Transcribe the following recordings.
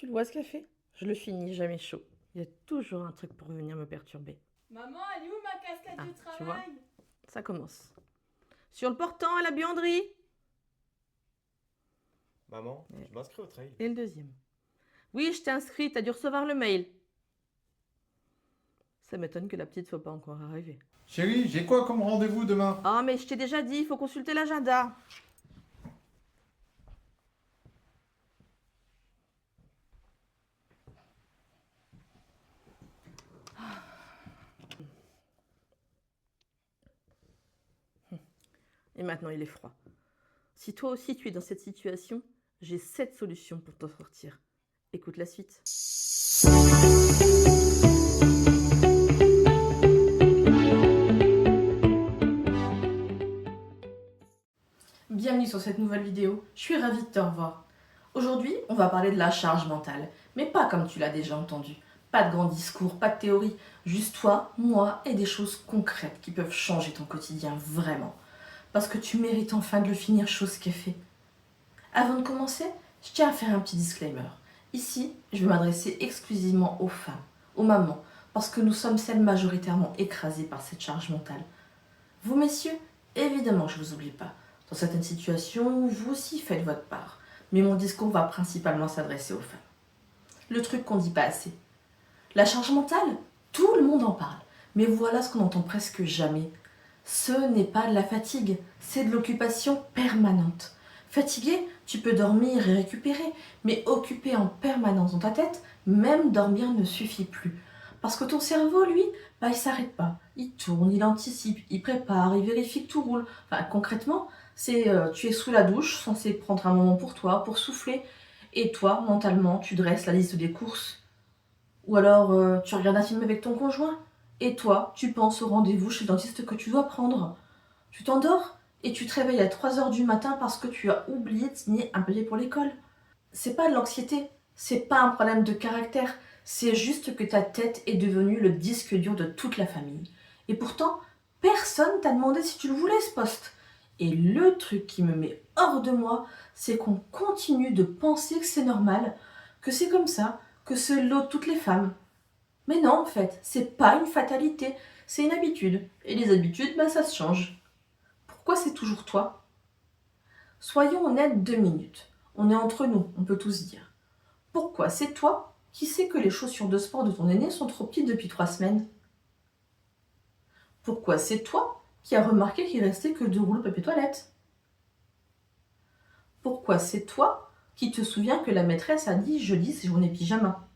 Tu le vois ce café? Je le finis jamais chaud. Il y a toujours un truc pour venir me perturber. Maman, elle est où ma casquette Ah, de tu vois, travail? ça commence. Sur le portant à la buanderie. Maman, Et, je m'inscris au trail. et le deuxième. Oui, je t'ai inscrit, t'as dû recevoir le mail. Ça m'étonne que la petite soit pas encore arrivée. Chérie, j'ai quoi comme rendez-vous demain? Ah, mais je t'ai déjà dit, il faut consulter l'agenda. Et maintenant, il est froid. Si toi aussi tu es dans cette situation, j'ai 7 solutions pour t'en sortir. Écoute la suite. Bienvenue sur cette nouvelle vidéo, je suis ravie de te revoir. Aujourd'hui, on va parler de la charge mentale, mais pas comme tu l'as déjà entendu. Pas de grands discours, pas de théorie, juste toi, moi et des choses concrètes qui peuvent changer ton quotidien vraiment. Parce que tu mérites enfin de le finir, chose qu'est fait. Avant de commencer, je tiens à faire un petit disclaimer. Ici, je vais m'adresser exclusivement aux femmes, aux mamans, parce que nous sommes celles majoritairement écrasées par cette charge mentale. Vous, messieurs, évidemment, je ne vous oublie pas. Dans certaines situations, vous aussi faites votre part. Mais mon discours va principalement s'adresser aux femmes. Le truc qu'on ne dit pas assez. La charge mentale, tout le monde en parle. Mais voilà ce qu'on n'entend presque jamais. Ce n'est pas de la fatigue, c'est de l'occupation permanente. Fatigué, tu peux dormir et récupérer, mais occupé en permanence dans ta tête, même dormir ne suffit plus. Parce que ton cerveau, lui, il ne s'arrête pas. Il tourne, il anticipe, il prépare, il vérifie que tout roule. Enfin, concrètement, tu es sous la douche, censé prendre un moment pour toi, pour souffler, et toi, mentalement, tu dresses la liste des courses. Ou alors, tu regardes un film avec ton conjoint, et toi, tu penses au rendez-vous chez le dentiste que tu dois prendre. Tu t'endors et tu te réveilles à 3 heures du matin parce que tu as oublié de signer un papier pour l'école. C'est pas de l'anxiété, c'est pas un problème de caractère, c'est juste que ta tête est devenue le disque dur de toute la famille. Et pourtant, personne t'a demandé si tu le voulais ce poste. Et le truc qui me met hors de moi, c'est qu'on continue de penser que c'est normal, que c'est comme ça, que c'est l'eau de toutes les femmes. Mais non, en fait, c'est pas une fatalité, c'est une habitude. Et les habitudes, ça se change. Pourquoi c'est toujours toi? Soyons honnêtes 2 minutes. On est entre nous, on peut tous dire. Pourquoi c'est toi qui sais que les chaussures de sport de ton aîné sont trop petites depuis 3 semaines? Pourquoi c'est toi qui as remarqué qu'il restait que 2 rouleaux de papier toilette? Pourquoi c'est toi qui te souviens que la maîtresse a dit jeudi c'est journée pyjama?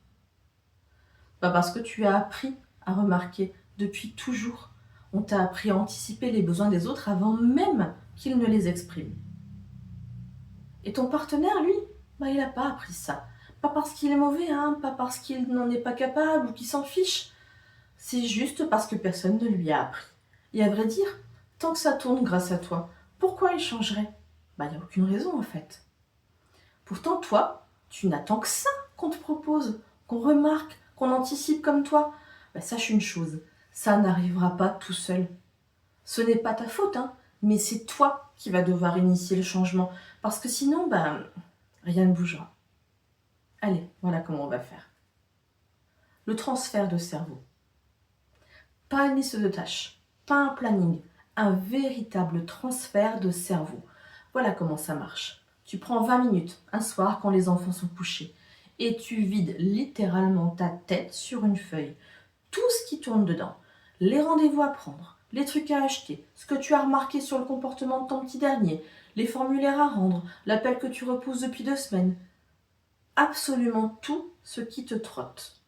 Parce que tu as appris à remarquer depuis toujours. On t'a appris à anticiper les besoins des autres avant même qu'ils ne les expriment. Et ton partenaire, lui, il n'a pas appris ça. Pas parce qu'il est mauvais, hein, pas parce qu'il n'en est pas capable ou qu'il s'en fiche. C'est juste parce que personne ne lui a appris. Et à vrai dire, tant que ça tourne grâce à toi, pourquoi il changerait? Il n'y a aucune raison en fait. Pourtant, toi, tu n'attends que ça qu'on te propose, qu'on remarque, qu'on anticipe comme toi. Sache une chose, ça n'arrivera pas tout seul. Ce n'est pas ta faute, hein, mais c'est toi qui vas devoir initier le changement. Parce que sinon, rien ne bougera. Allez, voilà comment on va faire. Le transfert de cerveau. Pas une liste de tâches, pas un planning, un véritable transfert de cerveau. Voilà comment ça marche. Tu prends 20 minutes un soir quand les enfants sont couchés et tu vides littéralement ta tête sur une feuille. Tout ce qui tourne dedans, les rendez-vous à prendre, les trucs à acheter, ce que tu as remarqué sur le comportement de ton petit dernier, les formulaires à rendre, l'appel que tu repousses depuis 2 semaines. Absolument tout ce qui te trotte.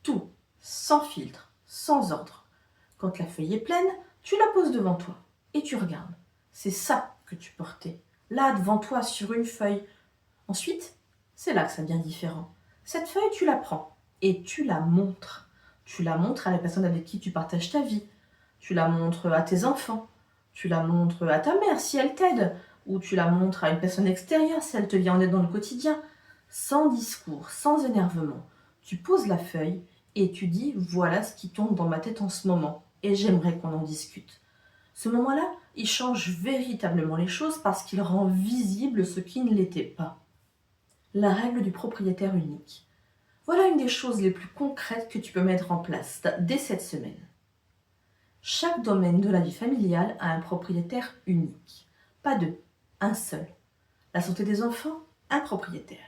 Tout, sans filtre, sans ordre. Quand la feuille est pleine, tu la poses devant toi et tu regardes. C'est ça que tu portais, là devant toi sur une feuille. Ensuite, c'est là que ça devient différent. Cette feuille, tu la prends et tu la montres. Tu la montres à la personne avec qui tu partages ta vie. Tu la montres à tes enfants. Tu la montres à ta mère si elle t'aide. Ou tu la montres à une personne extérieure si elle te vient en aide dans le quotidien. Sans discours, sans énervement. Tu poses la feuille et tu dis voilà ce qui tombe dans ma tête en ce moment et j'aimerais qu'on en discute. Ce moment-là, il change véritablement les choses parce qu'il rend visible ce qui ne l'était pas. la règle du propriétaire unique. Voilà une des choses les plus concrètes que tu peux mettre en place dès cette semaine. Chaque domaine de la vie familiale a un propriétaire unique. Pas deux, un seul. La santé des enfants, un propriétaire.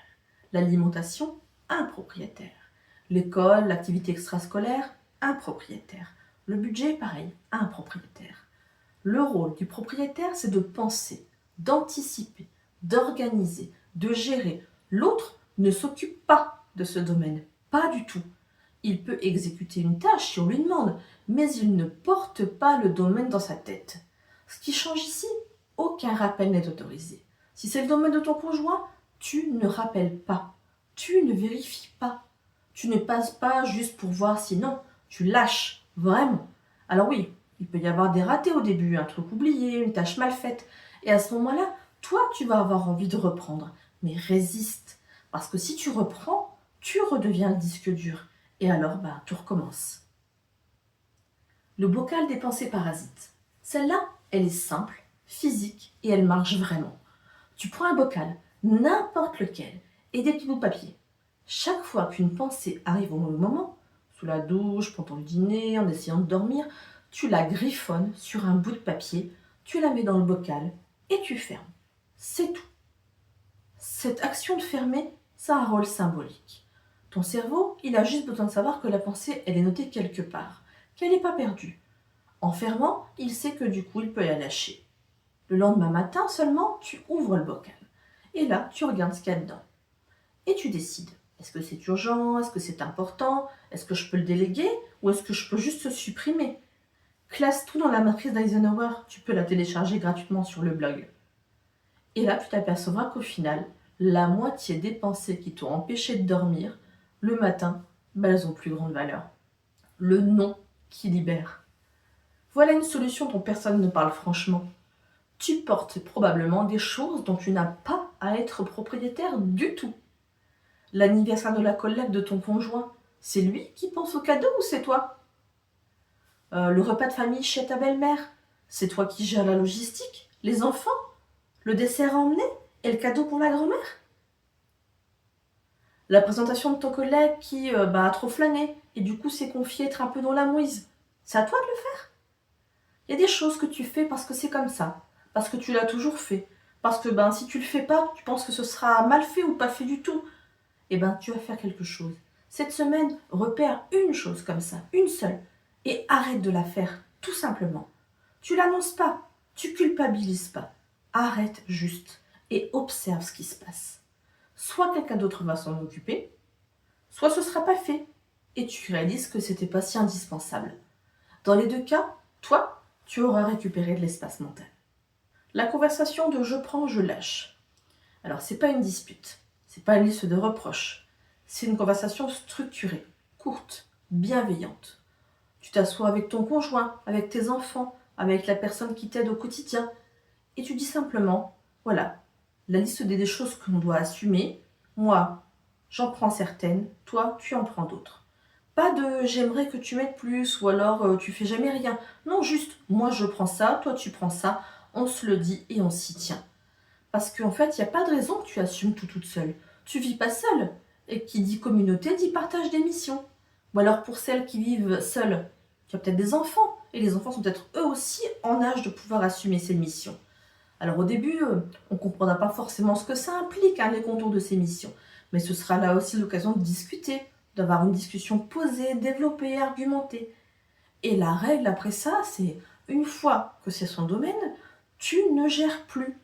L'alimentation, un propriétaire. L'école, l'activité extrascolaire, un propriétaire. Le budget, pareil, un propriétaire. Le rôle du propriétaire, c'est de penser, d'anticiper, d'organiser, de gérer. L'autre ne s'occupe pas de ce domaine, pas du tout. Il peut exécuter une tâche si on lui demande, mais il ne porte pas le domaine dans sa tête. Ce qui change ici, aucun rappel n'est autorisé. Si c'est le domaine de ton conjoint, tu ne rappelles pas, tu ne vérifies pas, tu ne passes pas juste pour voir si non, tu lâches, vraiment. Alors oui, il peut y avoir des ratés au début, un truc oublié, une tâche mal faite, et à ce moment-là, toi, tu vas avoir envie de reprendre, mais résiste, parce que si tu reprends, tu redeviens le disque dur, et alors, tout recommence. Le bocal des pensées parasites. Celle-là, elle est simple, physique, et elle marche vraiment. Tu prends un bocal, n'importe lequel, et des petits bouts de papier. Chaque fois qu'une pensée arrive au mauvais moment, sous la douche, pendant le dîner, en essayant de dormir, tu la griffonnes sur un bout de papier, tu la mets dans le bocal et tu fermes. C'est tout. Cette action de fermer, ça a un rôle symbolique. Ton cerveau, il a juste besoin de savoir que la pensée, elle est notée quelque part, qu'elle n'est pas perdue. En fermant, il sait que du coup, il peut la lâcher. Le lendemain matin seulement, tu ouvres le bocal. Et là, tu regardes ce qu'il y a dedans. Et tu décides. Est-ce que c'est urgent? Est-ce que c'est important? Est-ce que je peux le déléguer? Ou est-ce que je peux juste le supprimer? Classe tout dans la matrice d'Eisenhower. Tu peux la télécharger gratuitement sur le blog. Et là, tu t'apercevras qu'au final, la moitié des pensées qui t'ont empêché de dormir, le matin, elles ont plus grande valeur. Le non qui libère. Voilà une solution dont personne ne parle franchement. Tu portes probablement des choses dont tu n'as pas à être propriétaire du tout. L'anniversaire de la collègue de ton conjoint, c'est lui qui pense au cadeau ou c'est toi? Le repas de famille chez ta belle-mère, c'est toi qui gères la logistique, les enfants, le dessert à emmener et le cadeau pour la grand-mère? La présentation de ton collègue qui a trop flâné et du coup s'est confié être un peu dans la mouise, c'est à toi de le faire? Il y a des choses que tu fais parce que c'est comme ça, parce que tu l'as toujours fait, parce que si tu le fais pas, tu penses que ce sera mal fait ou pas fait du tout. Tu vas faire quelque chose. Cette semaine, repère une chose comme ça, une seule, et arrête de la faire, tout simplement. Tu l'annonces pas, tu culpabilises pas. Arrête juste et observe ce qui se passe. Soit quelqu'un d'autre va s'en occuper, soit ce sera pas fait, et tu réalises que c'était pas si indispensable. Dans les deux cas, toi, tu auras récupéré de l'espace mental. La conversation de je prends, je lâche. Alors, c'est pas une dispute, c'est pas une liste de reproches. C'est une conversation structurée, courte, bienveillante. Tu t'assois avec ton conjoint, avec tes enfants, avec la personne qui t'aide au quotidien, et tu dis simplement, voilà, la liste des choses que l'on doit assumer, moi, j'en prends certaines, toi, tu en prends d'autres. Pas de j'aimerais que tu m'aides plus, ou alors tu fais jamais rien. Non, juste, moi je prends ça, toi tu prends ça, on se le dit et on s'y tient. Parce qu'en fait, il n'y a pas de raison que tu assumes tout toute seule. Tu vis pas seule. Et qui dit communauté dit partage des missions. Ou alors pour celles qui vivent seules, tu as peut-être des enfants. Et les enfants sont peut-être eux aussi en âge de pouvoir assumer ces missions. Alors au début, on ne comprendra pas forcément ce que ça implique, les contours de ces missions. Mais ce sera là aussi l'occasion de discuter, d'avoir une discussion posée, développée, argumentée. Et la règle après ça, c'est une fois que c'est son domaine, tu ne gères plus.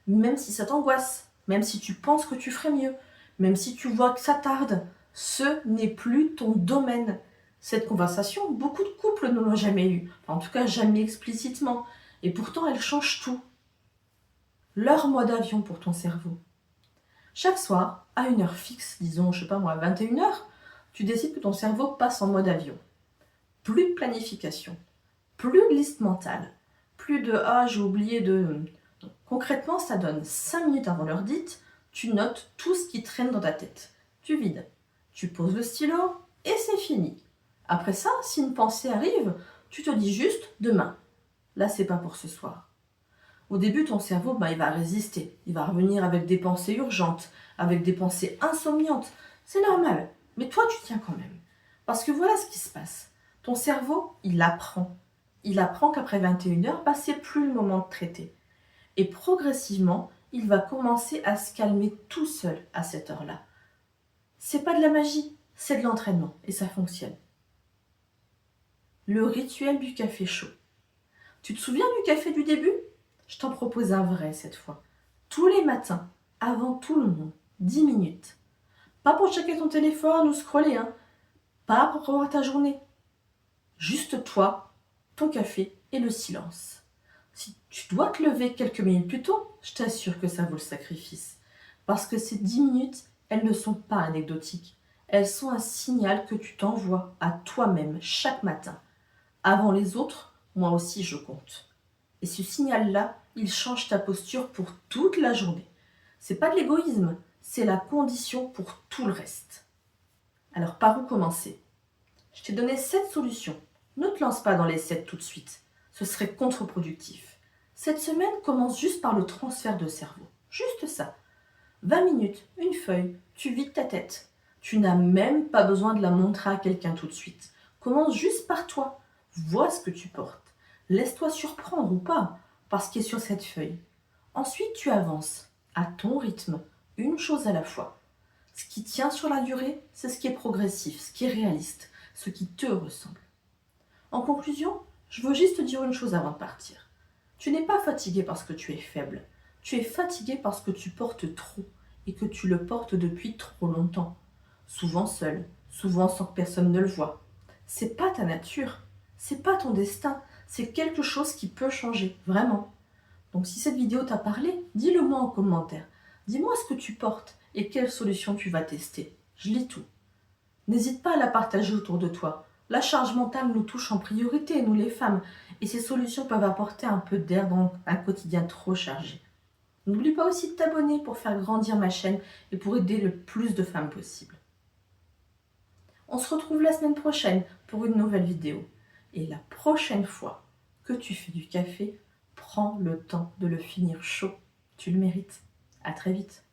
Même si ça t'angoisse, même si tu penses que tu ferais mieux, même si tu vois que ça tarde, ce n'est plus ton domaine. Cette conversation, beaucoup de couples ne l'ont jamais eue, en tout cas jamais explicitement, et pourtant elle change tout. Leur mode avion pour ton cerveau. Chaque soir, à une heure fixe, disons, 21h, tu décides que ton cerveau passe en mode avion. Plus de planification, plus de liste mentale, plus de « ah, j'ai oublié de… » Concrètement, ça donne 5 minutes avant l'heure dite, tu notes tout ce qui traîne dans ta tête. Tu vides, tu poses le stylo et c'est fini. Après ça, si une pensée arrive, tu te dis juste demain. Là, c'est pas pour ce soir. Au début, ton cerveau, il va résister. Il va revenir avec des pensées urgentes, avec des pensées insomniantes. C'est normal. Mais toi, tu tiens quand même. Parce que voilà ce qui se passe. Ton cerveau, il apprend. Il apprend qu'après 21 heures, c'est plus le moment de traiter. Et progressivement, il va commencer à se calmer tout seul à cette heure-là. C'est pas de la magie, c'est de l'entraînement. Et ça fonctionne. Le rituel du café chaud. Tu te souviens du café du début ? Je t'en propose un vrai cette fois. Tous les matins, avant tout le monde, 10 minutes. Pas pour checker ton téléphone ou scroller, hein. Pas pour revoir ta journée. Juste toi, ton café et le silence. Si tu dois te lever quelques minutes plus tôt, je t'assure que ça vaut le sacrifice. Parce que ces 10 minutes, elles ne sont pas anecdotiques. Elles sont un signal que tu t'envoies à toi-même chaque matin. Avant les autres, moi aussi je compte. Et ce signal-là, il change ta posture pour toute la journée. C'est pas de l'égoïsme, c'est la condition pour tout le reste. Alors par où commencer ? Je t'ai donné 7 solutions. Ne te lance pas dans les 7 tout de suite. Ce serait contre-productif. Cette semaine commence juste par le transfert de cerveau. Juste ça. 20 minutes, une feuille, tu vides ta tête. Tu n'as même pas besoin de la montrer à quelqu'un tout de suite. Commence juste par toi. Vois ce que tu portes. Laisse-toi surprendre ou pas par ce qui est sur cette feuille. Ensuite, tu avances à ton rythme, une chose à la fois. Ce qui tient sur la durée, c'est ce qui est progressif, ce qui est réaliste, ce qui te ressemble. En conclusion, je veux juste te dire une chose avant de partir. Tu n'es pas fatigué parce que tu es faible. Tu es fatigué parce que tu portes trop et que tu le portes depuis trop longtemps. Souvent seul, souvent sans que personne ne le voie. C'est pas ta nature, c'est pas ton destin, c'est quelque chose qui peut changer, vraiment. Donc si cette vidéo t'a parlé, dis-le moi en commentaire. Dis-moi ce que tu portes et quelle solution tu vas tester. Je lis tout. N'hésite pas à la partager autour de toi. La charge mentale nous touche en priorité, nous les femmes, et ces solutions peuvent apporter un peu d'air dans un quotidien trop chargé. N'oublie pas aussi de t'abonner pour faire grandir ma chaîne et pour aider le plus de femmes possible. On se retrouve la semaine prochaine pour une nouvelle vidéo. Et la prochaine fois que tu fais du café, prends le temps de le finir chaud. Tu le mérites. À très vite.